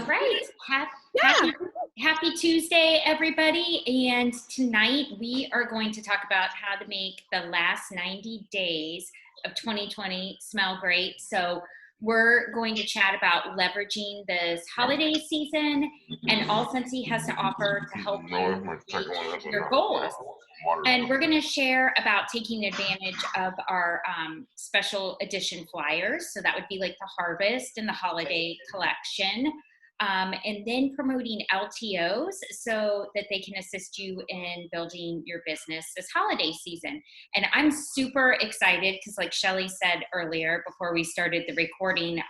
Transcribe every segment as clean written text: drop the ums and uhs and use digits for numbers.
All right. Yeah. Happy Tuesday, everybody. And tonight we are going to talk about how to make the last 90 days of 2020 smell great. So we're going to chat about leveraging this holiday season and all Scentsy has to offer to help you reach your goals. And we're going to share about taking advantage of our special edition flyers. So that would be like the Harvest and the Holiday collection. And then promoting LTOs so that they can assist you in building your business this holiday season. And I'm super excited because, like Shelly said earlier before we started the recording,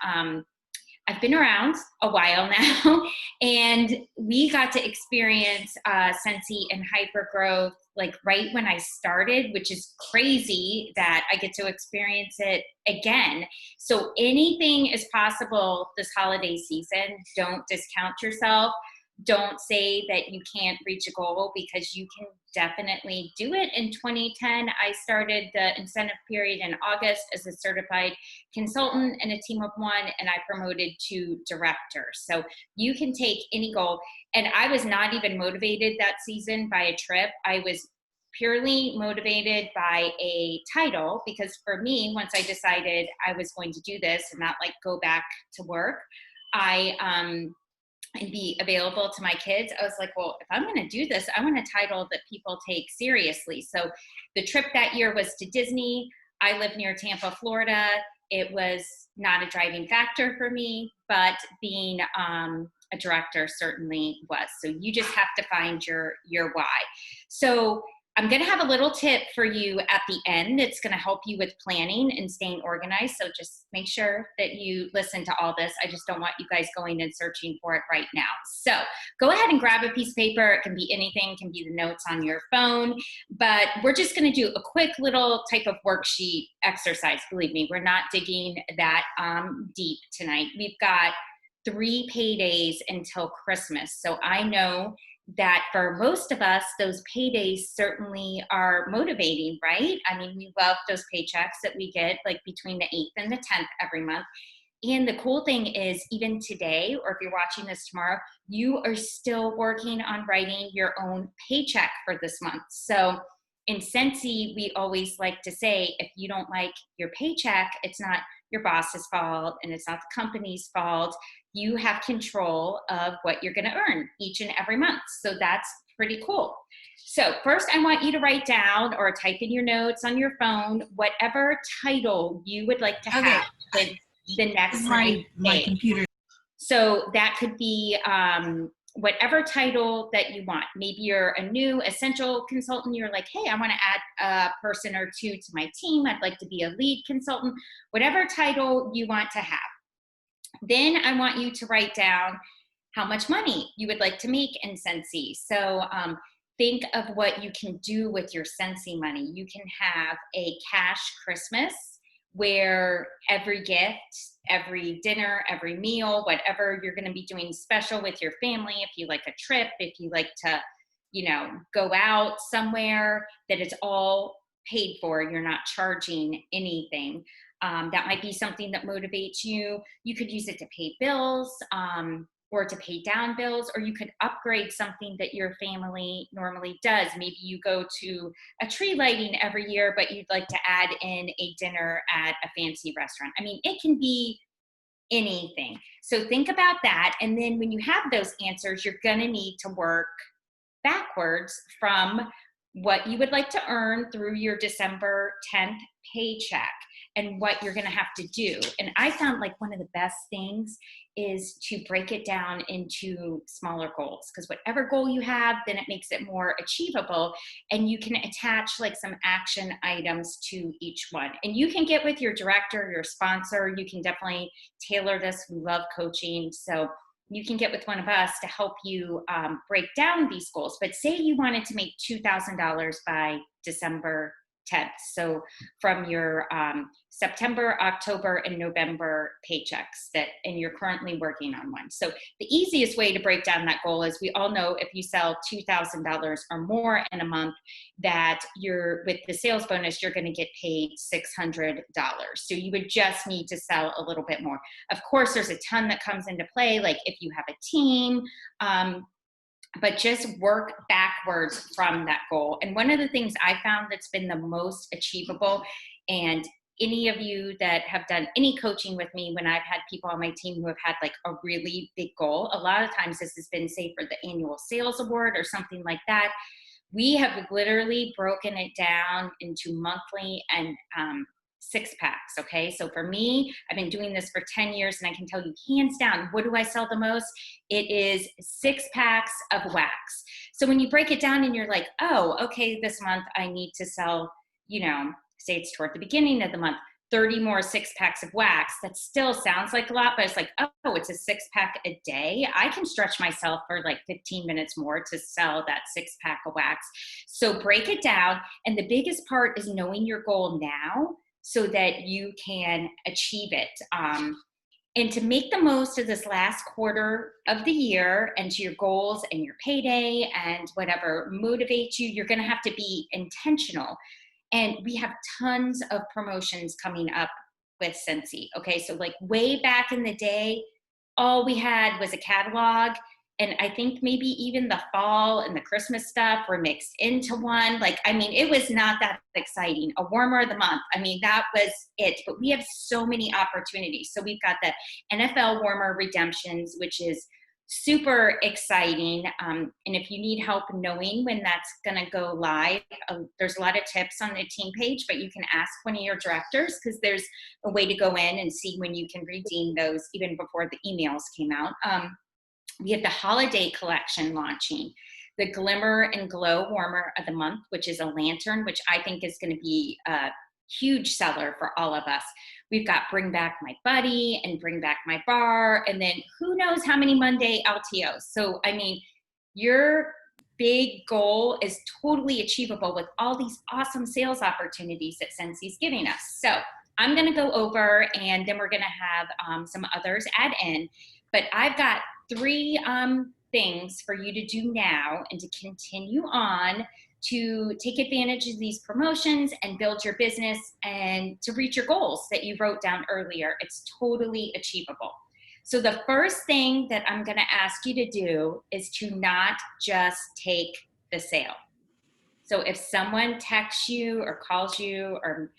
I've been around a while now, and we got to experience Scentsy and Hypergrowth like right when I started, which is crazy that I get to experience it again. So anything is possible this holiday season. Don't discount yourself. Don't say that you can't reach a goal because you can definitely do it. In 2010, I started the incentive period in August as a certified consultant and a team of one, and I promoted to director. So you can take any goal. And I was not even motivated that season by a trip. I was purely motivated by a title because for me, once I decided I was going to do this and not like go back to work, and be available to my kids, I was like, well, if I'm going to do this, I want a title that people take seriously. So the trip that year was to Disney. I live near Tampa, Florida. It was not a driving factor for me, but being a director certainly was. So you just have to find your why. So I'm going to have a little tip for you at the end. It's going to help you with planning and staying organized. So just make sure that you listen to all this. I just don't want you guys going and searching for it right now. So go ahead and grab a piece of paper. It can be anything. It can be the notes on your phone. But we're just going to do a quick little type of worksheet exercise. Believe me, we're not digging that deep tonight. We've got 3 paydays until Christmas. So I know that for most of us, those paydays certainly are motivating, right? I mean, we love those paychecks that we get like between the 8th and the 10th every month. And the cool thing is even today, or if you're watching this tomorrow, you are still working on writing your own paycheck for this month. So in Scentsy, we always like to say, if you don't like your paycheck, it's not your boss's fault and it's not the company's fault. You have control of what you're going to earn each and every month. So that's pretty cool. So first, I want you to write down or type in your notes on your phone whatever title you would like to have with the next my computer. So that could be whatever title that you want. Maybe you're a new essential consultant. You're like, hey, I want to add a person or two to my team. I'd like to be a lead consultant. Whatever title you want to have. Then I want you to write down how much money you would like to make in Scentsy. So think of what you can do with your Scentsy money. You can have a cash Christmas where every gift, every dinner, every meal, whatever you're going to be doing special with your family, if you like a trip, if you like to, go out somewhere, that it's all paid for. You're not charging anything. That might be something that motivates you. You could use it to pay bills or to pay down bills, or you could upgrade something that your family normally does. Maybe you go to a tree lighting every year, but you'd like to add in a dinner at a fancy restaurant. I mean, it can be anything. So think about that. And then when you have those answers, you're going to need to work backwards from what you would like to earn through your December 10th paycheck and what you're going to have to do. And I found like one of the best things is to break it down into smaller goals, because whatever goal you have, then it makes it more achievable, and you can attach like some action items to each one. And you can get with your director, your sponsor. You can definitely tailor this. We love coaching. So you can get with one of us to help you break down these goals. But say you wanted to make $2,000 by December 10th. So from your September, October, and November paychecks and you're currently working on one. So the easiest way to break down that goal is we all know if you sell $2,000 or more in a month, that with the sales bonus, you're going to get paid $600. So you would just need to sell a little bit more. Of course, there's a ton that comes into play, like if you have a team, but just work backwards from that goal. And one of the things I found that's been the most achievable, and any of you that have done any coaching with me, when I've had people on my team who have had like a really big goal, a lot of times this has been, say, for the annual sales award or something like that. We have literally broken it down into monthly and 6-packs. Okay. So for me, I've been doing this for 10 years and I can tell you hands down, what do I sell the most? It is 6-packs of wax. So when you break it down and you're like, oh, okay, this month I need to sell, say it's toward the beginning of the month, 30 more 6-packs of wax. That still sounds like a lot, but it's like, oh, it's a 6-pack a day. I can stretch myself for like 15 minutes more to sell that 6-pack of wax. So break it down. And the biggest part is knowing your goal now, so that you can achieve it. And to make the most of this last quarter of the year and to your goals and your payday and whatever motivates you, you're gonna have to be intentional. And we have tons of promotions coming up with Scentsy. Okay, so like way back in the day, all we had was a catalog. And I think maybe even the fall and the Christmas stuff were mixed into one. It was not that exciting. A warmer of the month. That was it. But we have so many opportunities. So we've got the NFL warmer redemptions, which is super exciting. And if you need help knowing when that's going to go live, there's a lot of tips on the team page, but you can ask one of your directors because there's a way to go in and see when you can redeem those even before the emails came out. We have the holiday collection launching, the Glimmer and Glow Warmer of the Month, which is a lantern, which I think is going to be a huge seller for all of us. We've got Bring Back My Buddy and Bring Back My Bar, and then who knows how many Monday LTOs. So, your big goal is totally achievable with all these awesome sales opportunities that Scentsy's giving us. So I'm going to go over, and then we're going to have some others add in. But I've got 3 things for you to do now and to continue on to take advantage of these promotions and build your business and to reach your goals that you wrote down earlier. It's totally achievable. So the first thing that I'm going to ask you to do is to not just take the sale. So if someone texts you or calls you, or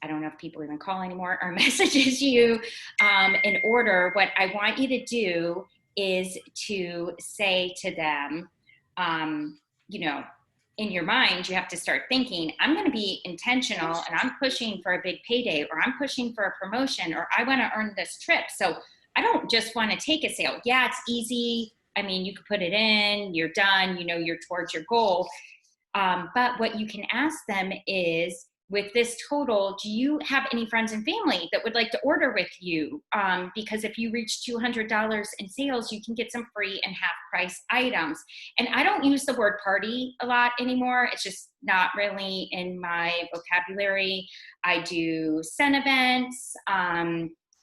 I don't know if people even call anymore, or messages you an order, what I want you to do is to say to them, in your mind, you have to start thinking, I'm going to be intentional and I'm pushing for a big payday, or I'm pushing for a promotion, or I want to earn this trip. So I don't just want to take a sale. Yeah, it's easy. You could put it in, you're done, you're towards your goal. But what you can ask them is, with this total, do you have any friends and family that would like to order with you? Because if you reach $200 in sales, you can get some free and half price items. And I don't use the word party a lot anymore. It's just not really in my vocabulary. I do Scent events.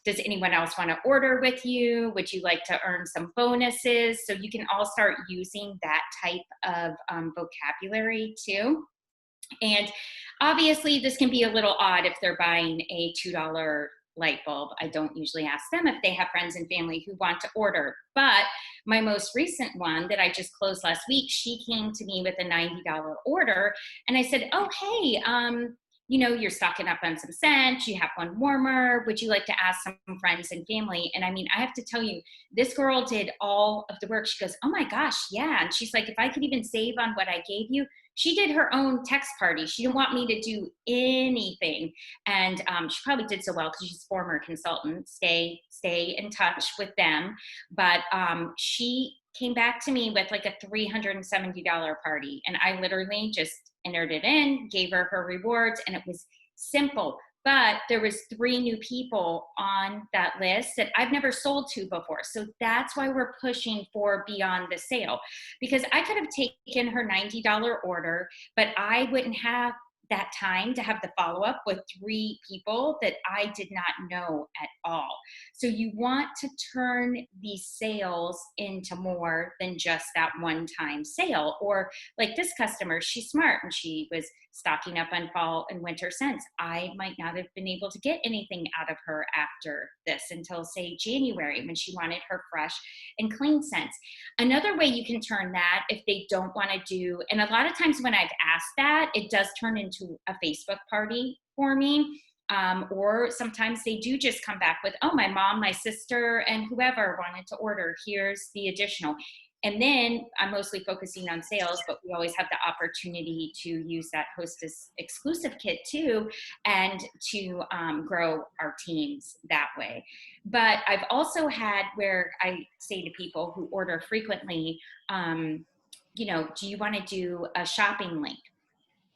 Does anyone else want to order with you? Would you like to earn some bonuses? So you can all start using that type of vocabulary too. And obviously this can be a little odd if they're buying a $2 light bulb. I don't usually ask them if they have friends and family who want to order. But my most recent one that I just closed last week, she came to me with a $90 order. And I said, oh, hey, you're stocking up on some scent, you have one warmer, would you like to ask some friends and family? And I have to tell you, this girl did all of the work. She goes, oh my gosh, yeah. And she's like, if I could even save on what I gave you. She did her own text party. She didn't want me to do anything. And she probably did so well because she's a former consultant. Stay in touch with them. But she came back to me with like a $370 party. And I literally just entered it in, gave her her rewards, and it was simple. But there was 3 new people on that list that I've never sold to before. So that's why we're pushing for beyond the sale, because I could have taken her $90 order, but I wouldn't have that time to have the follow-up with 3 people that I did not know at all. So you want to turn these sales into more than just that one-time sale. Or like this customer, she's smart and she was stocking up on fall and winter scents. I might not have been able to get anything out of her after this until, say, January, when she wanted her fresh and clean scents. Another way you can turn that, if they don't want to do, and a lot of times when I've asked that, it does turn into a Facebook party for me. Or sometimes they do just come back with, oh, my mom, my sister, and whoever wanted to order. Here's the additional. And then I'm mostly focusing on sales, but we always have the opportunity to use that Hostess exclusive kit too, and to grow our teams that way. But I've also had where I say to people who order frequently, do you want to do a shopping link?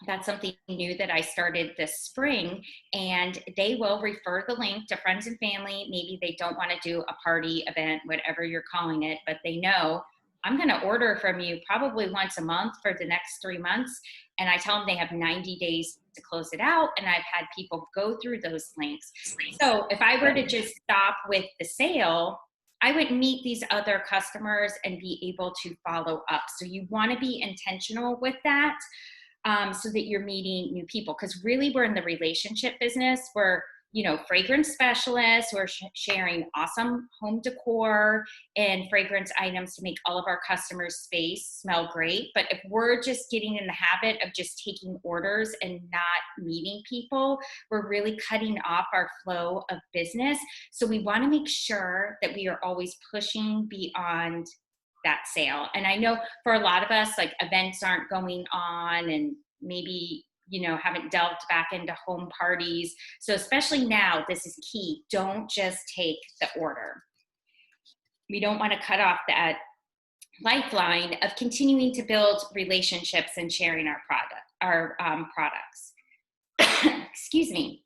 That's something new that I started this spring, and they will refer the link to friends and family. Maybe they don't want to do a party event, whatever you're calling it, but they know I'm going to order from you probably once a month for the next 3 months. And I tell them they have 90 days to close it out. And I've had people go through those links. So if I were to just stop with the sale, I would meet these other customers and be able to follow up. So you want to be intentional with that. So that you're meeting new people, because really we're in the relationship business. We're, fragrance specialists. We're sharing awesome home decor and fragrance items to make all of our customers' space smell great. But if we're just getting in the habit of just taking orders and not meeting people, we're really cutting off our flow of business. So we want to make sure that we are always pushing beyond that sale. And I know for a lot of us, like, events aren't going on, and maybe, haven't delved back into home parties. So especially now, this is key. Don't just take the order. We don't want to cut off that lifeline of continuing to build relationships and sharing our products. Excuse me.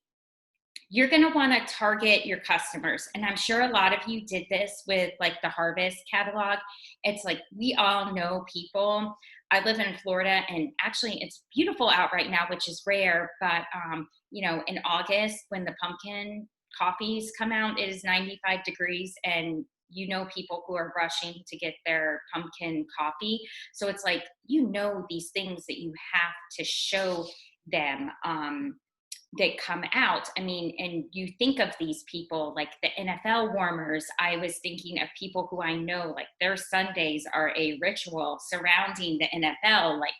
You're going to want to target your customers. And I'm sure a lot of you did this with like the Harvest catalog. It's like, we all know people. I live in Florida, and actually it's beautiful out right now, which is rare. But, in August, when the pumpkin coffees come out, it is 95 degrees, and people who are rushing to get their pumpkin coffee. So it's like, these things that you have to show them, that come out. I mean, and you think of these people like the NFL warmers. I was thinking of people who I know, like, their Sundays are a ritual surrounding the NFL. Like,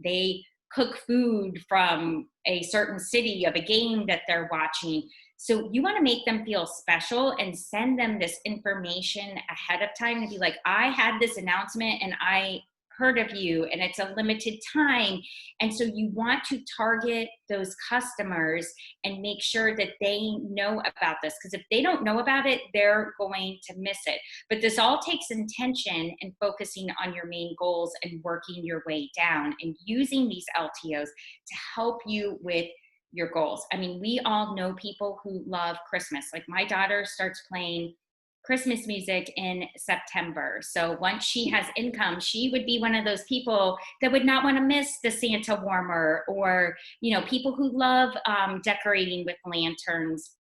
they cook food from a certain city of a game that they're watching. So you want to make them feel special and send them this information ahead of time to be like, I had this announcement and I heard of you, and it's a limited time. And so you want to target those customers and make sure that they know about this, because if they don't know about it, they're going to miss it. But this all takes intention and focusing on your main goals and working your way down and using these LTOs to help you with your goals. I mean, we all know people who love Christmas. Like, my daughter starts playing Christmas music in September. So once she has income, she would be one of those people that would not want to miss the Santa warmer, or, people who love decorating with lanterns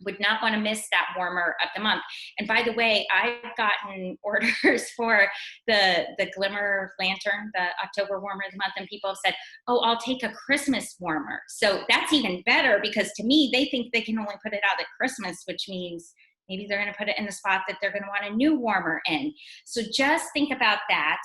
would not want to miss that warmer of the month. And by the way, I've gotten orders for the glimmer lantern, the October warmer of the month, and people have said, oh, I'll take a Christmas warmer. So that's even better, because to me, they think they can only put it out at Christmas, which means maybe they're going to put it in the spot that they're going to want a new warmer in. So just think about that.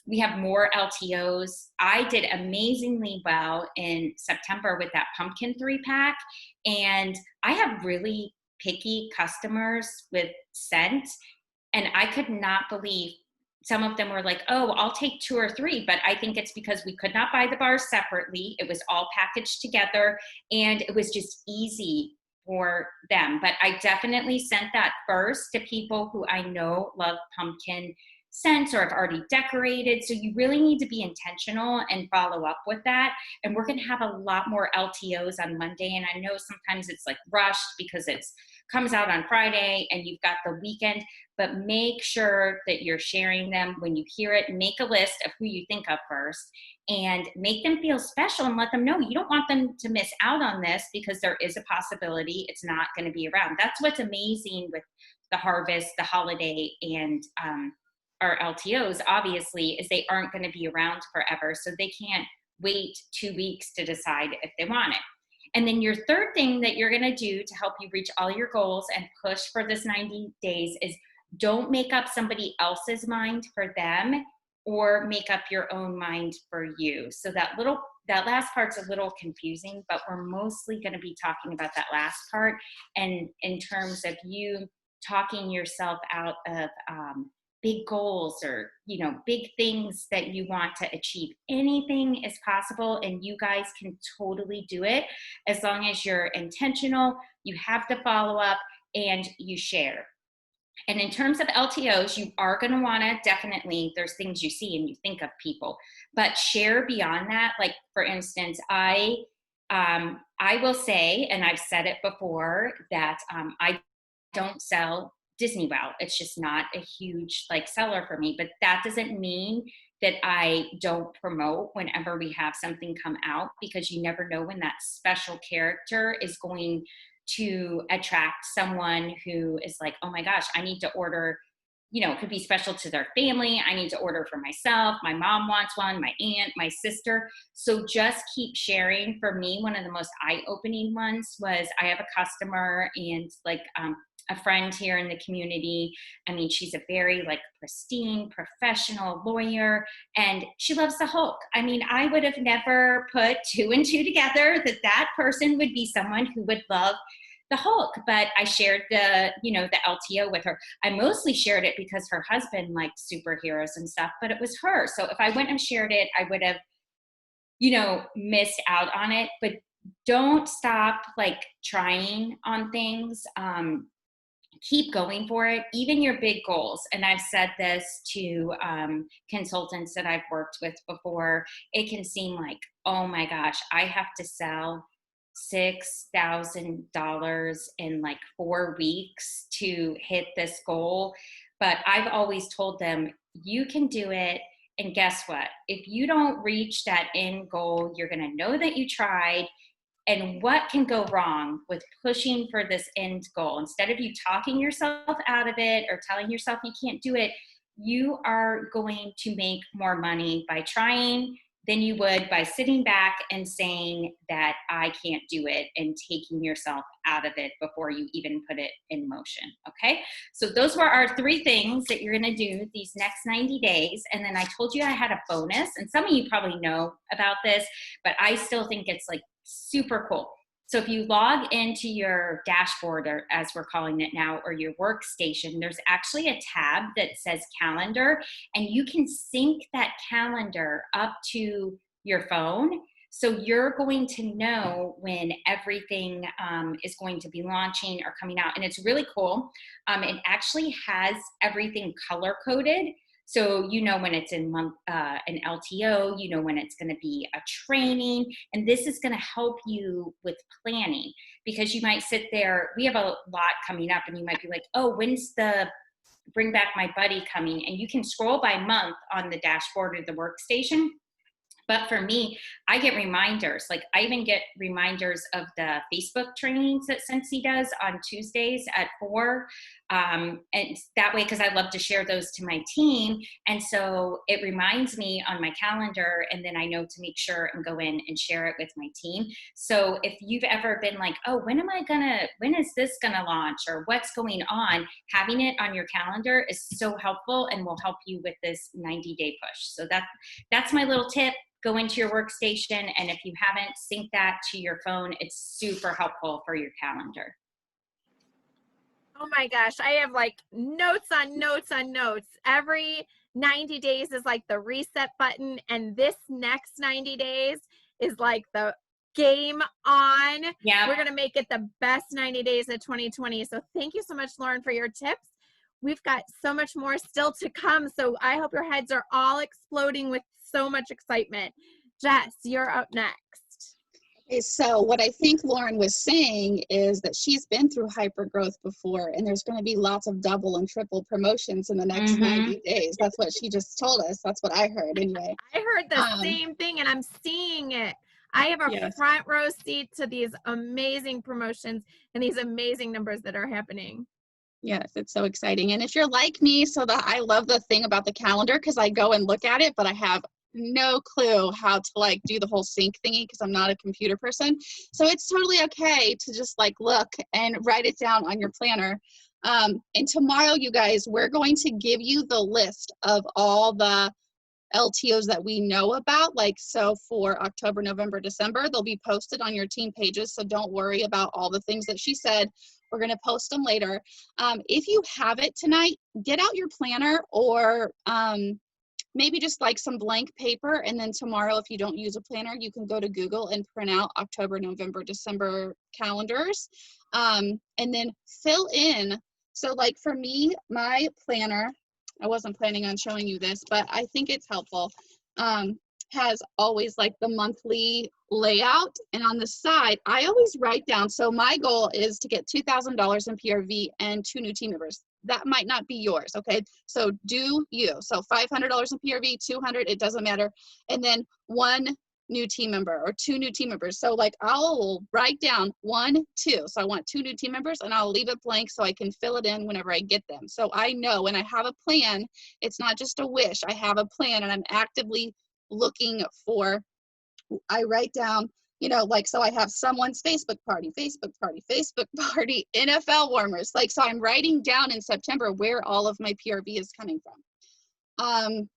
We have more LTOs. I did amazingly well in September with that pumpkin 3-pack. And I have really picky customers with scent. And I could not believe some of them were like, oh, I'll take 2 or 3. But I think it's because we could not buy the bars separately. It was all packaged together, and it was just easy for them. But I definitely sent that first to people who I know love pumpkin scents or have already decorated. So you really need to be intentional and follow up with that. And we're going to have a lot more LTOs on Monday. And I know sometimes it's like rushed because it's comes out on Friday and you've got the weekend, but make sure that you're sharing them when you hear it. Make a list of who you think of first and make them feel special and let them know you don't want them to miss out on this because there is a possibility it's not going to be around. That's what's amazing with the harvest, the holiday, and our LTOs, obviously, is they aren't going to be around forever. So they can't wait 2 weeks to decide if they want it. And then your third thing that you're going to do to help you reach all your goals and push for this 90 days is don't make up somebody else's mind for them or make up your own mind for you. So that last part's a little confusing, but we're mostly going to be talking about that last part. And in terms of you talking yourself out of big goals or, big things that you want to achieve. Anything is possible and you guys can totally do it as long as you're intentional, you have the follow up, and you share. And in terms of LTOs, you are going to want to definitely, there's things you see and you think of people, but share beyond that. Like, for instance, I will say, and I've said it before, that I don't sell Disney Wow. It's just not a huge seller for me, but that doesn't mean that I don't promote whenever we have something come out, because you never know when that special character is going to attract someone who is like, oh my gosh, I need to order, it could be special to their family. I need to order for myself. My mom wants one, my aunt, my sister. So just keep sharing. For me, one of the most eye-opening ones was I have a customer and a friend here in the community. I mean, she's a very pristine, professional lawyer, and she loves the Hulk. I mean, I would have never put 2 and 2 together that person would be someone who would love the Hulk, but I shared the LTO with her. I mostly shared it because her husband liked superheroes and stuff, but it was her. So if I wouldn't have shared it, I would have, missed out on it. But don't stop trying on things. Keep going for it, even your big goals. And I've said this to consultants that I've worked with before. It can seem like, oh my gosh, I have to sell $6,000 in 4 weeks to hit this goal. But I've always told them, you can do it. And guess what? If you don't reach that end goal, you're going to know that you tried. And what can go wrong with pushing for this end goal? Instead of you talking yourself out of it or telling yourself you can't do it, you are going to make more money by trying than you would by sitting back and saying that I can't do it and taking yourself out of it before you even put it in motion. Okay. So those were our 3 things that you're going to do these next 90 days. And then I told you I had a bonus, and some of you probably know about this, but I still think it's super cool. So if you log into your dashboard, or as we're calling it now, or your workstation, there's actually a tab that says calendar, and you can sync that calendar up to your phone. So you're going to know when everything is going to be launching or coming out. And it's really cool. It actually has everything color coded. So when it's in an LTO, when it's going to be a training, and this is going to help you with planning, because you might sit there, we have a lot coming up, and you might be like, oh, when's the Bring Back My Buddy coming? And you can scroll by month on the dashboard or the workstation. But for me, I get reminders. I even get reminders of the Facebook trainings that Scentsy does on Tuesdays at 4. And that way, because I love to share those to my team. And so it reminds me on my calendar, and then I know to make sure and go in and share it with my team. So if you've ever been like, oh, when is this gonna launch, or what's going on, having it on your calendar is so helpful and will help you with this 90-day push. So that's my little tip. Go into your workstation, and if you haven't, sync that to your phone. It's super helpful for your calendar. Oh my gosh, I have notes on notes on notes. Every 90 days is the reset button, and this next 90 days is the game on. Yeah. We're going to make it the best 90 days of 2020. So thank you so much, Lauren, for your tips. We've got so much more still to come. So I hope your heads are all exploding with so much excitement. Jess, you're up next. Okay, so what I think Lauren was saying is that she's been through hyper growth before, and there's going to be lots of double and triple promotions in the next 90 days. That's what she just told us. That's what I heard anyway. I heard the same thing, and I'm seeing it. I have a front row seat to these amazing promotions and these amazing numbers that are happening. Yes, it's so exciting. And if you're like me, so that I love the thing about the calendar, because I go and look at it, but I have no clue how to like do the whole sync thingy because I'm not a computer person. So it's totally okay to just like look and write it down on your planner. And tomorrow, you guys, we're going to give you the list of all the LTOs that we know about. Like, so for October, November, December, they'll be posted on your team pages. So don't worry about all the things that she said. We're going to post them later. If you have it tonight, get out your planner, or maybe just like some blank paper. And then tomorrow, if you don't use a planner, you can go to Google and print out October, November, December calendars, and then fill in. So like for me, my planner, I wasn't planning on showing you this, but I think it's helpful, has always like the monthly layout. And on the side, I always write down, so my goal is to get $2,000 in PRV and 2 new team members. That might not be yours, okay? So do you. So $500 in PRV, 200, it doesn't matter. And then 1 new team member or 2 new team members. So like I'll write down 1, 2. So I want 2 new team members, and I'll leave it blank so I can fill it in whenever I get them. So I know when I have a plan, it's not just a wish. I have a plan, and I'm actively looking for, I write down, you know, like, so I have someone's Facebook party, NFL warmers. Like, so I'm writing down in September where all of my PRV is coming from.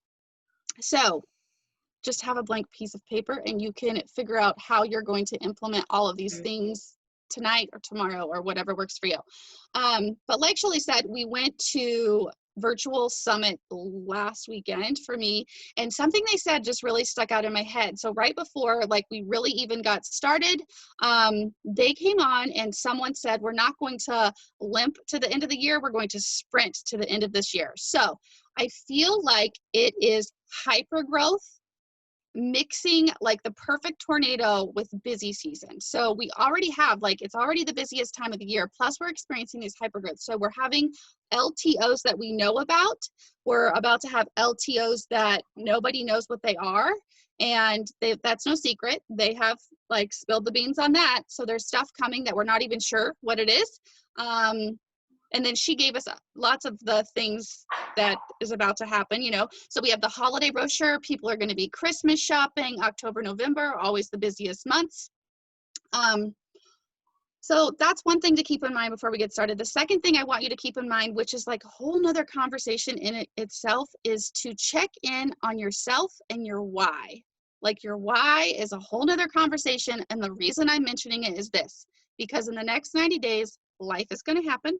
So just have a blank piece of paper, and you can figure out how you're going to implement all of these things tonight or tomorrow or whatever works for you. But like Shelley said, we went to virtual summit last weekend for me, and something they said just really stuck out in my head. So right before like we really even got started, they came on and someone said, we're not going to limp to the end of the year, we're going to sprint to the end of this year. So I feel like it is hyper growth mixing like the perfect tornado with busy season. So we already have, like, it's already the busiest time of the year, plus we're experiencing these hypergrowth. So we're having LTOs that we know about. We're about to have LTOs that nobody knows what they are, and that's no secret. They have like spilled the beans on that. So there's stuff coming that we're not even sure what it is. And then she gave us lots of the things that is about to happen, you know. So we have the holiday brochure. People are going to be Christmas shopping. October, November, always the busiest months. So that's one thing to keep in mind before we get started. The second thing I want you to keep in mind, which is like a whole nother conversation in itself, is to check in on yourself and your why. Like, your why is a whole nother conversation. And the reason I'm mentioning it is this, because in the next 90 days, life is going to happen.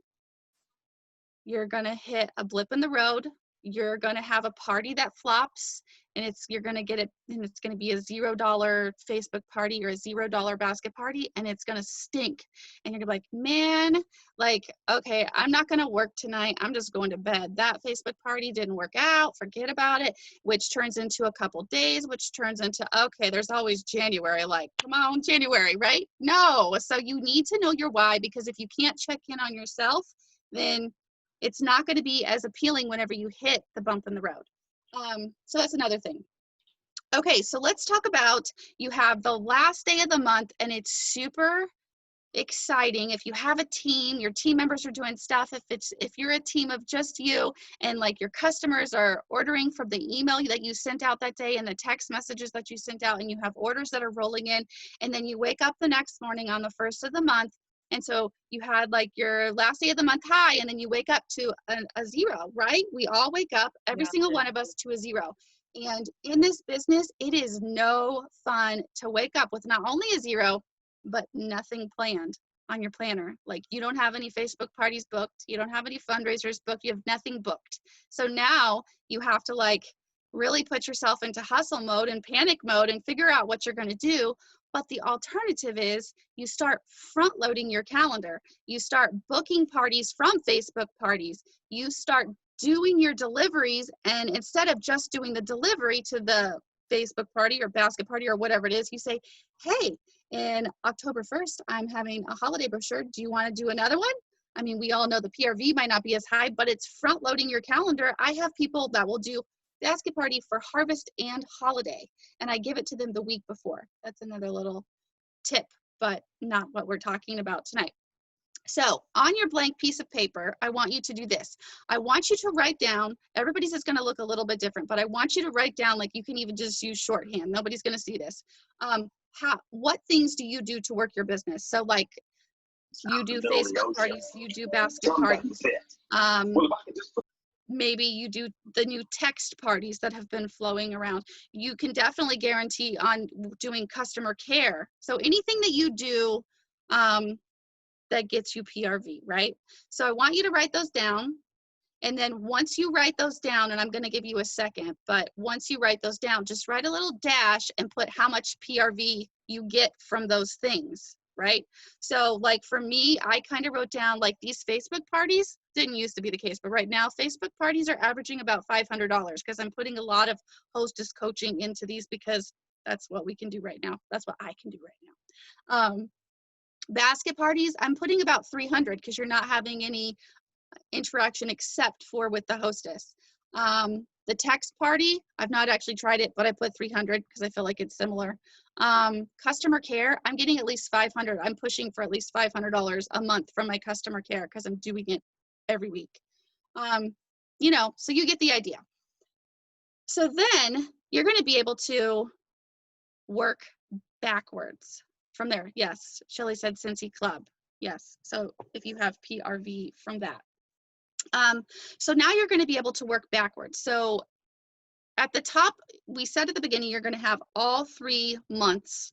You're going to hit a blip in the road. You're going to have a party that flops, and you're going to get it, and it's going to be a $0 Facebook party or a $0 basket party, and it's going to stink. And you're going to be like, man, like, okay, I'm not going to work tonight. I'm just going to bed. That Facebook party didn't work out. Forget about it, which turns into a couple days, which turns into, okay, there's always January. Like, come on, January, right? No. So you need to know your why, because if you can't check in on yourself, then it's not going to be as appealing whenever you hit the bump in the road. So that's another thing. Okay, so let's talk about, you have the last day of the month, and it's super exciting. If you have a team, your team members are doing stuff. If you're a team of just you, and like your customers are ordering from the email that you sent out that day and the text messages that you sent out, and you have orders that are rolling in, and then you wake up the next morning on the 1st of the month, and so you had like your last day of the month high, and then you wake up to a 0, right? We all wake up, every single one of us, to a 0. And in this business, it is no fun to wake up with not only a 0, but nothing planned on your planner. Like, you don't have any Facebook parties booked. You don't have any fundraisers booked. You have nothing booked. So now you have to like really put yourself into hustle mode and panic mode and figure out what you're going to do. But the alternative is you start front loading your calendar. You start booking parties from Facebook parties. You start doing your deliveries, and instead of just doing the delivery to the Facebook party or basket party or whatever it is, you say, hey, in October 1st, I'm having a holiday brochure. Do you want to do another one? I mean, we all know the PRV might not be as high, but it's front loading your calendar. I have people that will do basket party for harvest and holiday, and I give it to them the week before. That's another little tip, but not what we're talking about tonight. So on your blank piece of paper, I want you to do this. I want you to write down, everybody's is going to look a little bit different, but I want you to write down, like you can even just use shorthand. Nobody's going to see this. What things do you do to work your business? So like you do Facebook parties, you do basket parties. Maybe you do the new text parties that have been flowing around. You can definitely guarantee on doing customer care. So anything that you do that gets you PRV, right? So I want you to write those down. And then once you write those down, and I'm going to give you a second, but once you write those down, just write a little dash and put how much PRV you get from those things, right? So like for me, I kind of wrote down like these Facebook parties, didn't used to be the case, but right now Facebook parties are averaging about $500 because I'm putting a lot of hostess coaching into these because that's what we can do right now. That's what I can do right now. Basket parties, I'm putting about 300 because you're not having any interaction except for with the hostess. The text party, I've not actually tried it, but I put 300 because I feel like it's similar. Customer care, I'm getting at least 500. I'm pushing for at least $500 a month from my customer care because I'm doing it every week. You know, so you get the idea. So then you're going to be able to work backwards from there. Yes, Shelly said Cincy Club. Yes, so if you have PRV from that. So now you're going to be able to work backwards. So at the top, we said at the beginning, you're going to have all 3 months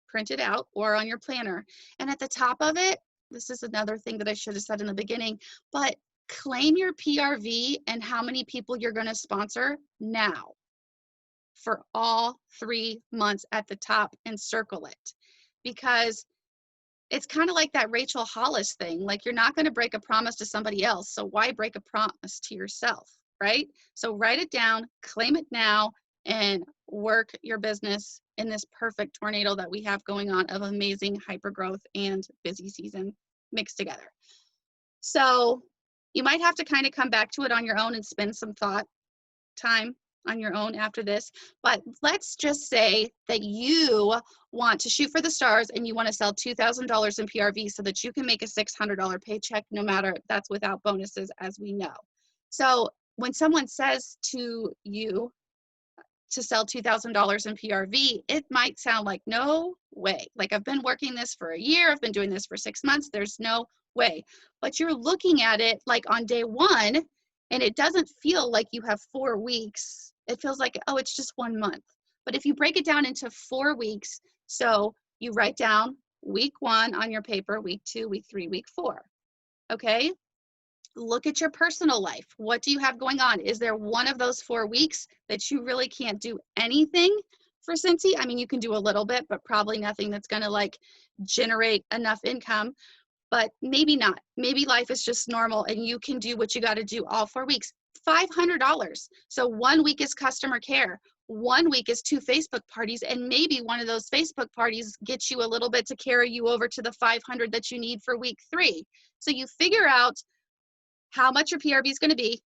printed out or on your planner. And at the top of it, this is another thing that I should have said in the beginning, but claim your PRV and how many people you're going to sponsor now for all 3 months at the top and circle it. Because it's kind of like that Rachel Hollis thing. Like you're not going to break a promise to somebody else. So why break a promise to yourself, right? So write it down, claim it now, and work your business in this perfect tornado that we have going on of amazing hypergrowth and busy season mixed together. So you might have to kind of come back to it on your own and spend some thought time on your own after this, but let's just say that you want to shoot for the stars and you want to sell $2,000 in PRV so that you can make a $600 paycheck, no matter that's without bonuses, as we know. So when someone says to you to sell $2,000 in PRV, it might sound like no way. Like I've been working this for a year, I've been doing this for 6 months, there's no way. But you're looking at it like on day one, and it doesn't feel like you have 4 weeks. It feels like, oh, it's just 1 month. But if you break it down into 4 weeks, so you write down week 1 on your paper, week 2, week 3, week 4, okay? Look at your personal life. What do you have going on? Is there one of those 4 weeks that you really can't do anything for Cincy? I mean, you can do a little bit, but probably nothing that's gonna like generate enough income. But maybe not. Maybe life is just normal and you can do what you got to do all 4 weeks. $500. So 1 week is customer care. 1 week is 2 Facebook parties, and maybe one of those Facebook parties gets you a little bit to carry you over to the 500 that you need for week 3. So you figure out how much your PRV is going to be.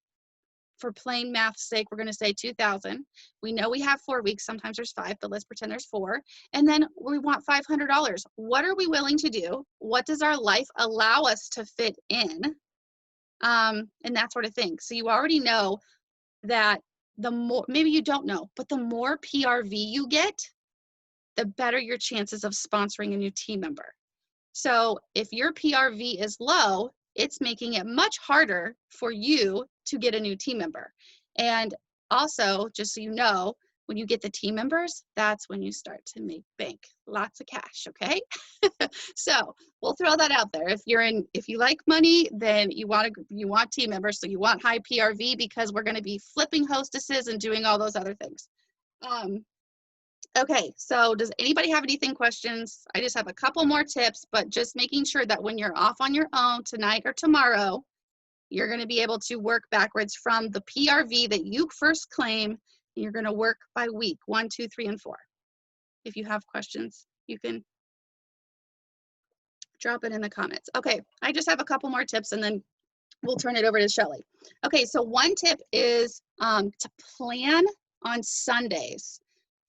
For plain math's sake, we're going to say 2,000. We know we have 4 weeks. Sometimes there's 5, but let's pretend there's 4. And then we want $500. What are we willing to do? What does our life allow us to fit in? And that sort of thing. So you already know that the more, maybe you don't know, but the more PRV you get, the better your chances of sponsoring a new team member. So if your PRV is low, it's making it much harder for you to get a new team member. And also, just so you know, when you get the team members, that's when you start to make bank, lots of cash, okay? So we'll throw that out there. If you like money, then you want team members, so you want high PRV because we're gonna be flipping hostesses and doing all those other things. Okay, so does anybody have anything questions? I just have a couple more tips, but just making sure that when you're off on your own tonight or tomorrow, you're going to be able to work backwards from the PRV that you first claim You're going to work by week, 1, 2, 3, and 4. If you have questions, you can drop it in the comments. Okay, I just have a couple more tips and then we'll turn it over to Shelly. Okay, so one tip is to plan on Sundays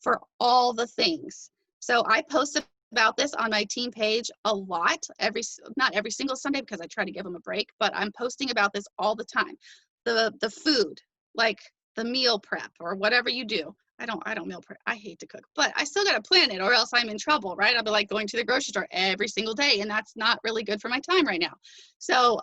for all the things. So I post about this on my team page a lot, not every single Sunday because I try to give them a break, but I'm posting about this all the time. The food, like the meal prep or whatever you do. I don't meal prep. I hate to cook, but I still got to plan it or else I'm in trouble, right? I'll be like going to the grocery store every single day and that's not really good for my time right now. So,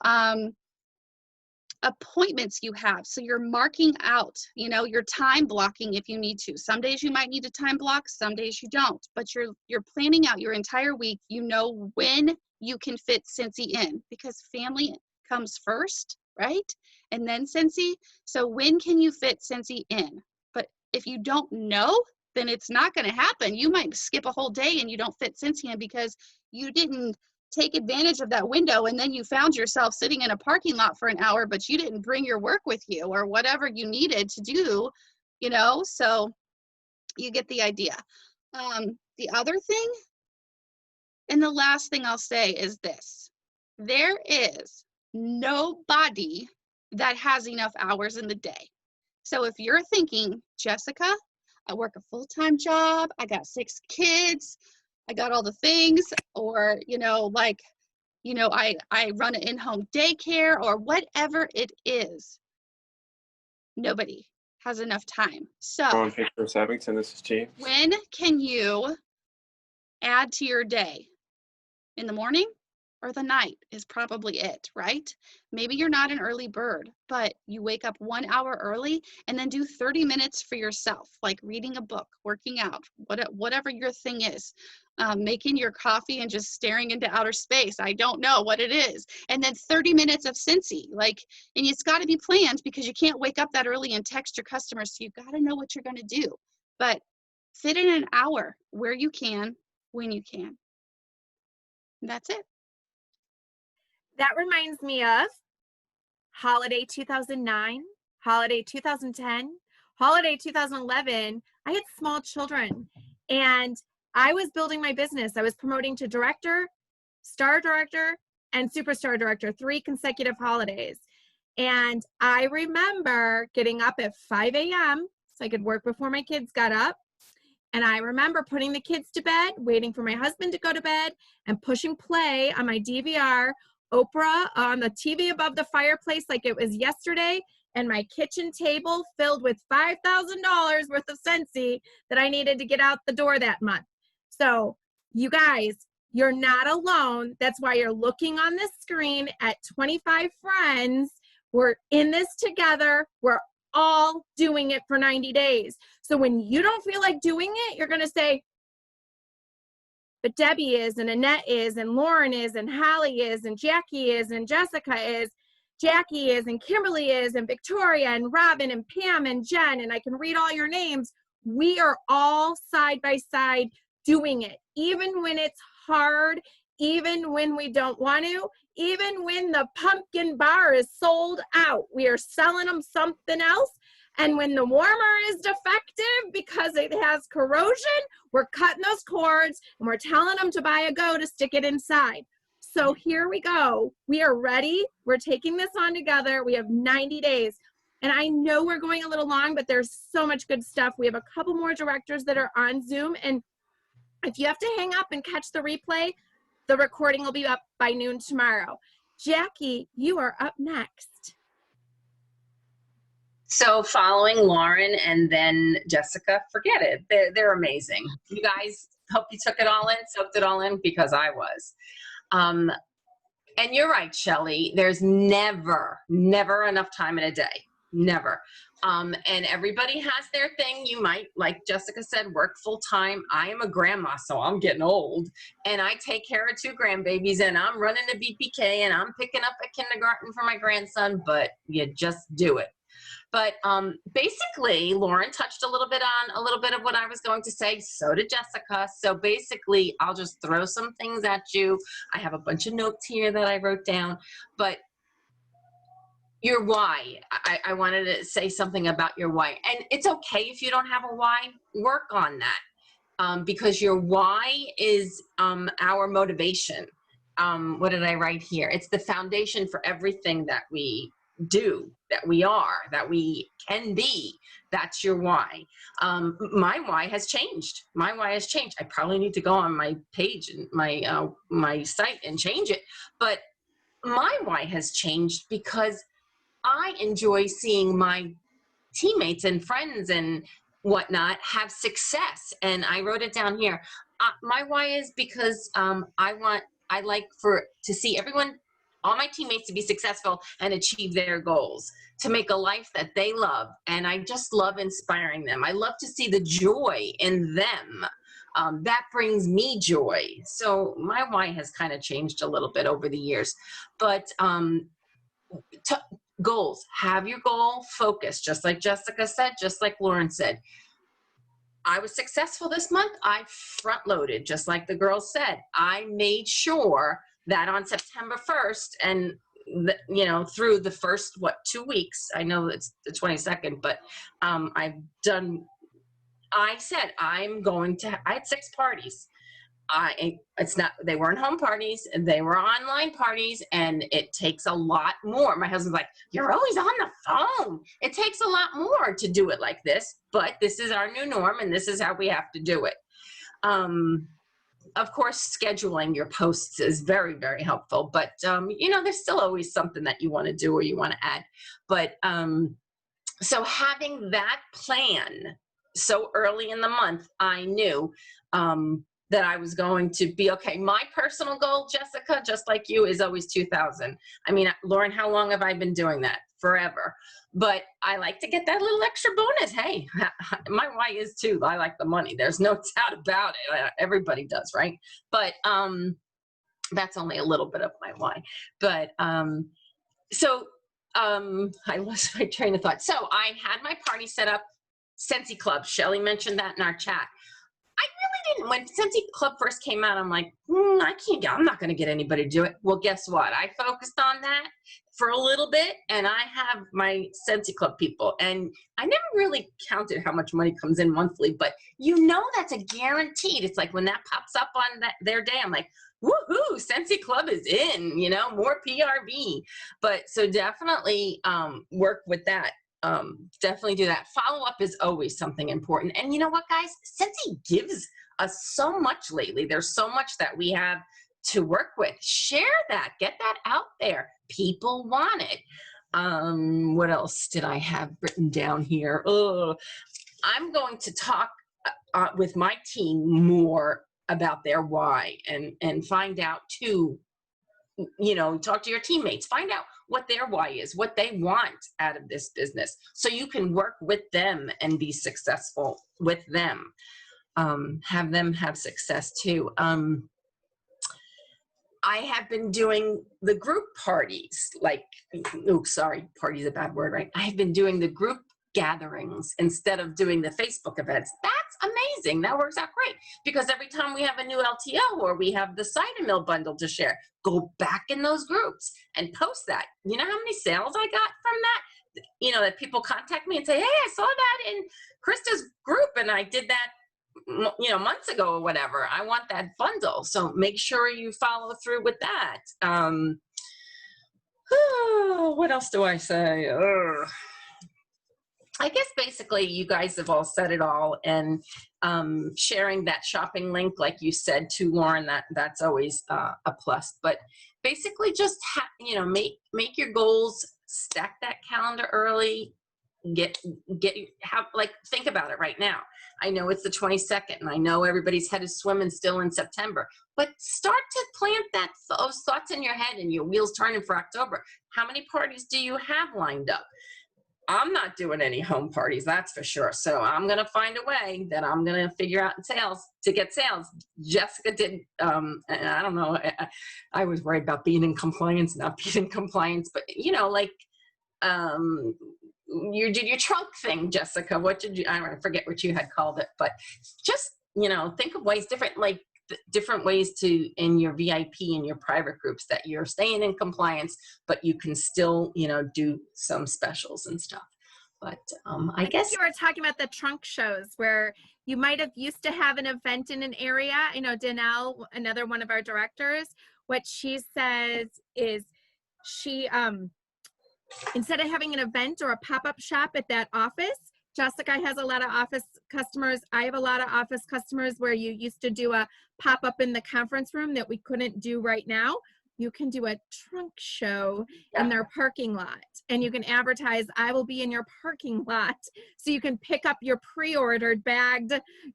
appointments you have. So you're marking out, your time blocking if you need to. Some days you might need a time block, some days you don't, but you're planning out your entire week. You know when you can fit Scentsy in because family comes first, right? And then Scentsy. So when can you fit Scentsy in? But if you don't know, then it's not going to happen. You might skip a whole day and you don't fit Scentsy in because you didn't take advantage of that window and then you found yourself sitting in a parking lot for an hour, but you didn't bring your work with you or whatever you needed to do, so you get the idea. The other thing, and the last thing I'll say is this: there is nobody that has enough hours in the day. So if you're thinking, Jessica, I work a full-time job, I got 6 kids, I got all the things, or, I run an in-home daycare or whatever it is. Nobody has enough time. So On Pictures Abington, this is James. when can you add to your day? In the morning or the night is probably it, right? Maybe you're not an early bird, but you wake up 1 hour early and then do 30 minutes for yourself, like reading a book, working out, whatever your thing is, making your coffee and just staring into outer space. I don't know what it is. And then 30 minutes of Scentsy, and it's got to be planned because you can't wake up that early and text your customers. So you got to know what you're going to do, but fit in an hour where you can, when you can. That's it. That reminds me of holiday 2009, holiday 2010, holiday 2011. I had small children and I was building my business. I was promoting to director, star director, and superstar director 3 consecutive holidays. And I remember getting up at 5 a.m. so I could work before my kids got up. And I remember putting the kids to bed, waiting for my husband to go to bed, and pushing play on my DVR, Oprah on the TV above the fireplace like it was yesterday, and my kitchen table filled with $5,000 worth of Scentsy that I needed to get out the door that month. So you guys, you're not alone. That's why you're looking on this screen at 25 friends. We're in this together. We're all doing it for 90 days. So when you don't feel like doing it, you're going to say, but Debbie is, and Annette is, and Lauren is, and Hallie is, and Jackie is, and Jessica is, Jackie is, and Kimberly is, and Victoria, and Robin, and Pam, and Jen, and I can read all your names. We are all side by side doing it, even when it's hard, even when we don't want to, even when the pumpkin bar is sold out. We are selling them something else. And when the warmer is defective because it has corrosion, we're cutting those cords and we're telling them to buy a Go to stick it inside. So here we go. We are ready. We're taking this on together. We have 90 days. And I know we're going a little long, but there's so much good stuff. We have a couple more directors that are on Zoom. And if you have to hang up and catch the replay, the recording will be up by noon tomorrow. Jackie, you are up next. So following Lauren and then Jessica, forget it. They're amazing. You guys, hope you took it all in, soaked it all in, because I was. And you're right, Shelly. There's never enough time in a day. Never. And everybody has their thing. You might, like Jessica said, work full time. I am a grandma, so I'm getting old. And I take care of 2 grandbabies, and I'm running a BPK, and I'm picking up a kindergarten for my grandson, but you just do it. But basically, Lauren touched a little bit of what I was going to say. So did Jessica. So basically, I'll just throw some things at you. I have a bunch of notes here that I wrote down. But Your why. I wanted to say something about your why. And it's okay if you don't have a why, work on that. Because your why is our motivation. What did I write here? It's the foundation for everything that we do, that we are, that we can be. That's your why. My why has changed. My why has changed. I probably need to go on my page and my site and change it. But my why has changed because I enjoy seeing my teammates and friends and whatnot have success. And I wrote it down here. My why is because I like to see everyone, all my teammates to be successful and achieve their goals, to make a life that they love. And I just love inspiring them. I love to see the joy in them. That brings me joy. So my why has kind of changed a little bit over the years. But goals, have your goal focused, just like Jessica said, just like Lauren said. I was successful this month. I front loaded, just like the girls said. I made sure that on September 1st and through the first 2 weeks, I know it's the 22nd, but I said I had 6 parties. They weren't home parties, they were online parties, and it takes a lot more. My husband's like, you're always on the phone. It takes a lot more to do it like this, but this is our new norm and this is how we have to do it. Of course, scheduling your posts is very, very helpful, but there's still always something that you want to do or you want to add. But so having that plan so early in the month, I knew that I was going to be okay. My personal goal, Jessica, just like you, is always 2,000. I mean, Lauren, how long have I been doing that? Forever. But I like to get that little extra bonus. Hey, my why is too. I like the money. There's no doubt about it. Everybody does, right? But that's only a little bit of my why. But I lost my train of thought. So I had my party set up, Scentsy Club. Shelly mentioned that in our chat. I really didn't. When Scentsy Club first came out, I'm like, I'm not going to get anybody to do it. Well, guess what? I focused on that for a little bit, and I have my Scentsy Club people. And I never really counted how much money comes in monthly, but that's a guaranteed. It's like when that pops up on their day, I'm like, woohoo, Scentsy Club is in, more PRV. But so definitely work with that. Definitely do that. Follow-up is always something important. And you know what, guys? Scentsy gives us so much lately. There's so much that we have to work with. Share that. Get that out there. People want it. What else did I have written down here? I'm going to talk with my team more about their why and find out too, talk to your teammates, find out what their why is, what they want out of this business, so you can work with them and be successful with them. Have them have success too. I have been doing the group parties, party's a bad word, right? I've been doing the group gatherings instead of doing the Facebook events. That's amazing. That works out great, because every time we have a new LTO or we have the Cider Mill bundle to share, go back in those groups and post that. You know how many sales I got from that? That people contact me and say, hey, I saw that in Krista's group and I did that months ago or whatever. I want that bundle. So make sure you follow through with that. What else do I say? I guess basically you guys have all said it all, and sharing that shopping link, like you said to Lauren, that's always a plus. But basically just make your goals, stack that calendar early, think about it right now. I know it's the 22nd, and I know everybody's head is swimming still in September, but start to plant those thoughts in your head and your wheels turning for October. How many parties do you have lined up? I'm not doing any home parties, that's for sure. So I'm going to find a way that I'm going to figure out to get sales. Jessica did, and I don't know, I was worried about being in compliance, not being in compliance, but you did your trunk thing, Jessica. What did you, I forget what you had called it, but just, think of ways different, like different ways to, in your VIP and your private groups, that you're staying in compliance, but you can still, you know, do some specials and stuff. But I think guess you were talking about the trunk shows where you might have used to have an event in an area. I know Danelle, another one of our directors, what she says is she, instead of having an event or a pop-up shop at that office, Jessica has a lot of office customers. I have a lot of office customers where you used to do a pop-up in the conference room that we couldn't do right now. You can do a trunk show in their parking lot, and you can advertise, I will be in your parking lot. So you can pick up your pre-ordered bagged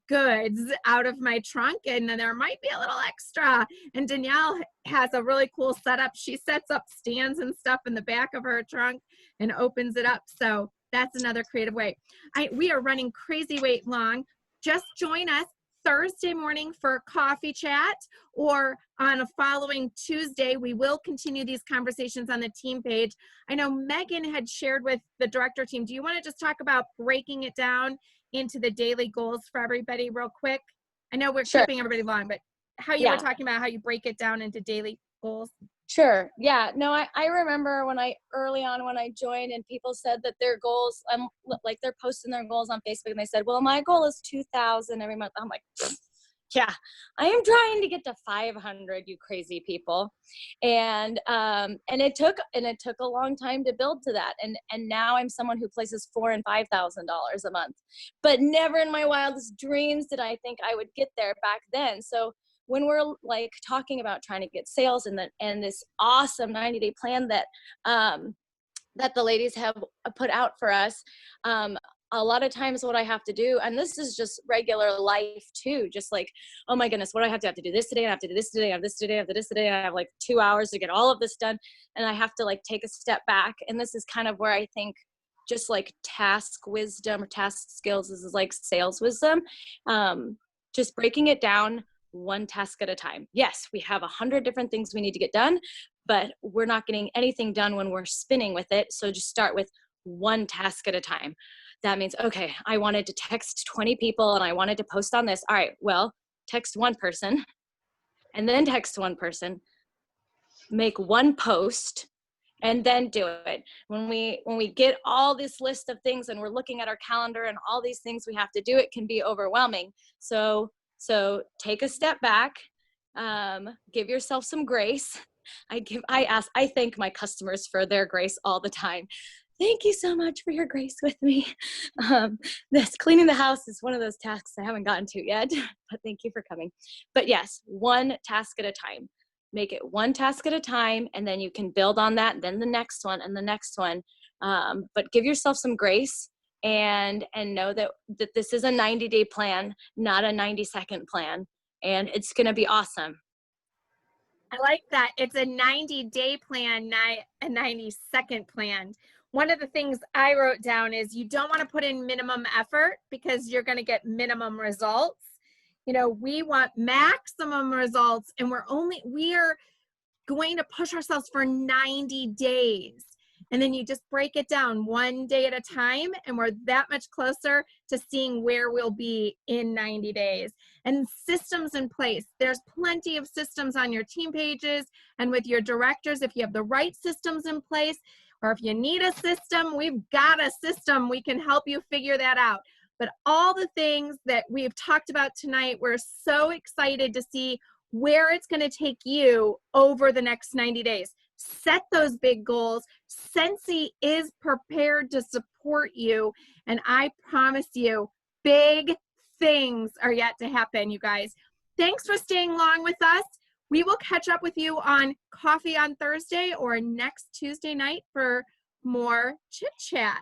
goods out of my trunk, and then there might be a little extra. And Danielle has a really cool setup. She sets up stands and stuff in the back of her trunk and opens it up. So that's another creative way. We are running crazy wait long. Just join us Thursday morning for coffee chat, or on a following Tuesday. We will continue these conversations on the team page. I know Megan had shared with the director team. Do you want to just talk about breaking it down into the daily goals for everybody real quick? I know we're keeping everybody long, but how you were talking about how you break it down into daily goals. Sure. Yeah. No, I remember early on when I joined and people said that their goals, like they're posting their goals on Facebook and they said, well, my goal is 2,000 every month. I'm like, yeah, I am trying to get to 500, you crazy people. And it took a long time to build to that. And now I'm someone who places $4,000 and $5,000 a month, but never in my wildest dreams did I think I would get there back then. So when we're like talking about trying to get sales and this awesome 90-day plan that the ladies have put out for us, a lot of times what I have to do, and this is just regular life too, just like, oh my goodness, what do I have to do this today? I have to do this today. I have this today. I have this today. I have like 2 hours to get all of this done. And I have to like take a step back. And this is kind of where I think just like task wisdom or task skills is like sales wisdom. Just breaking it down one task at a time. Yes, we have 100 different things we need to get done, but we're not getting anything done when we're spinning with it. So just start with one task at a time. That means, okay, I wanted to text 20 people and I wanted to post on this. All right, well, text one person and then text one person, make one post, and then do it. When we get all this list of things and we're looking at our calendar and all these things we have to do, it can be overwhelming. So take a step back, give yourself some grace. I thank my customers for their grace all the time. Thank you so much for your grace with me. This cleaning the house is one of those tasks I haven't gotten to yet, but thank you for coming. But yes, one task at a time. Make it one task at a time, and then you can build on that, then the next one and the next one. But give yourself some grace. And know that this is a 90-day plan, not a 90-second plan. And it's going to be awesome. I like that. It's a 90-day plan, not a 90-second plan. One of the things I wrote down is you don't want to put in minimum effort because you're going to get minimum results. You know, we want maximum results, and we are going to push ourselves for 90 days. And then you just break it down one day at a time, and we're that much closer to seeing where we'll be in 90 days. And systems in place. There's plenty of systems on your team pages and with your directors. If you have the right systems in place, or if you need a system, we've got a system. We can help you figure that out. But all the things that we've talked about tonight, we're so excited to see where it's going to take you over the next 90 days. Set those big goals. Scentsy is prepared to support you. And I promise you, big things are yet to happen, you guys. Thanks for staying long with us. We will catch up with you on coffee on Thursday or next Tuesday night for more chit chat.